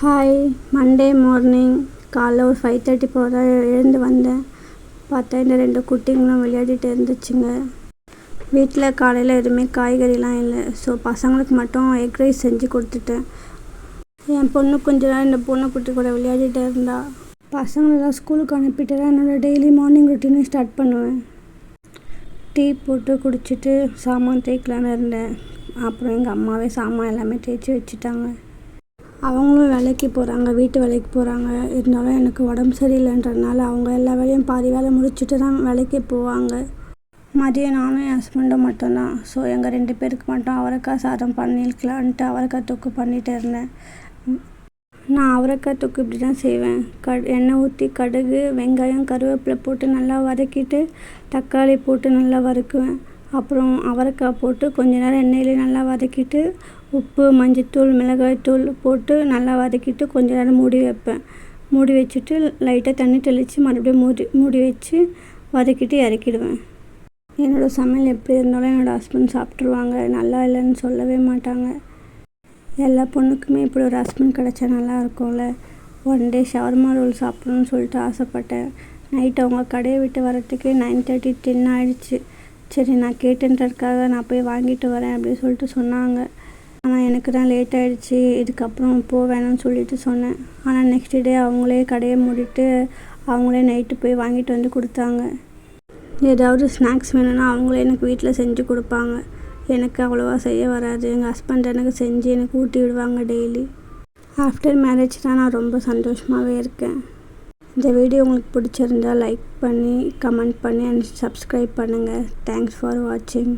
Hi, Monday morning காலைல ஒரு 5:30 போல் எழுந்து வந்தேன். பார்த்தா இந்த 2 குட்டிங்களும் விளையாடிட்டு இருந்துச்சுங்க. வீட்டில் காலையில் எதுவுமே காய்கறிலாம் இல்லை. ஸோ பசங்களுக்கு மட்டும் எக் ரைஸ் செஞ்சு கொடுத்துட்டேன். என் பொண்ணு கொஞ்ச நேரம் இந்த பூனைக்குட்டி கூட விளையாடிட்டு இருந்தா. பசங்களெல்லாம் ஸ்கூலுக்கு அனுப்பிட்டு தான் என்னோடய டெய்லி மார்னிங் ரொட்டீனை ஸ்டார்ட் பண்ணுவேன். டீ போட்டு குடிச்சிட்டு சாமான் தேய்க்கலான்னு இருந்தேன். அப்புறம் எங்கள் அம்மாவே சாமான் எல்லாமே தேய்ச்சி வச்சுட்டாங்க. அவங்களும் வேலைக்கு போகிறாங்க, வீட்டு வேலைக்கு போகிறாங்க. இருந்தாலும் எனக்கு உடம்பு சரியில்லைன்றதுனால அவங்க எல்லா வேலையும் பாதி வேலை முடிச்சுட்டு தான் வேலைக்கு போவாங்க. மதியம் நானும் என் ஹஸ்பண்டும் மட்டும்தான். ஸோ எங்கள் 2 பேருக்கு மட்டும் அவரைக்காய் சாதம் பண்ணிக்கலான்ட்டு அவரைக்காய் தொக்கு பண்ணிகிட்டு இருந்தேன். நான் அவரைக்காய் தொக்கு இப்படி தான் செய்வேன். எண்ணெய் ஊற்றி கடுகு, வெங்காயம், கருவேப்பிலை போட்டு நல்லா வதக்கிட்டு தக்காளி போட்டு நல்லா வதக்குவேன். அப்புறம் அவரைக்காய் போட்டு கொஞ்ச நேரம் எண்ணெயிலே நல்லா வதக்கிட்டு உப்பு, மஞ்சத்தூள், மிளகாய்த்தூள் போட்டு நல்லா வதக்கிட்டு கொஞ்ச நேரம் மூடி வைப்பேன். மூடி வச்சுட்டு லைட்டாக தண்ணி தெளித்து மறுபடியும் மூடி வச்சு வதக்கிட்டு இறக்கிடுவேன். என்னோடய சமையல் எப்படி இருந்தாலும் என்னோடய ஹஸ்பண்ட் சாப்பிட்ருவாங்க. நல்லா இல்லைன்னு சொல்லவே மாட்டாங்க. எல்லா பொண்ணுக்குமே இப்படி ஒரு ஹஸ்பண்ட் கிடச்சா நல்லா இருக்கும்ல. ஒன் டே ஷவர்மா ரோல் சாப்பிட்ணுன்னு சொல்லிட்டு ஆசைப்பட்டேன். நைட் அவங்க கடையை விட்டு வரத்துக்கு 9:30 10 ஆகிடுச்சு. சரி, நான் கேட்டுன்றதுக்காக நான் போய் வாங்கிட்டு வரேன் அப்படின்னு சொல்லிட்டு சொன்னாங்க. ஆனால் எனக்கு தான் லேட் ஆகிடுச்சு. இதுக்கப்புறம் வேணும்னு சொல்லிட்டு சொன்னேன். ஆனால் நெக்ஸ்ட் டே அவங்களே கடையை மூடிட்டு அவங்களே நைட்டு போய் வாங்கிட்டு வந்து கொடுத்தாங்க. ஏதாவது ஸ்நாக்ஸ் வேணும்னா அவங்களே எனக்கு வீட்டில் செஞ்சு கொடுப்பாங்க. எனக்கு அவ்வளோவா செய்ய வராது. எங்கள் ஹஸ்பண்ட் எனக்கு செஞ்சு எனக்கு ஊட்டி விடுவாங்க டெய்லி. ஆஃப்டர் மேரேஜ் தான் நான் ரொம்ப சந்தோஷமாகவே இருக்கேன். இந்த வீடியோ உங்களுக்கு பிடிச்சிருந்தால் லைக் பண்ணி, கமெண்ட் பண்ணி அண்ட் சப்ஸ்கிரைப் பண்ணுங்கள். தேங்க்ஸ் ஃபார் வாட்சிங்.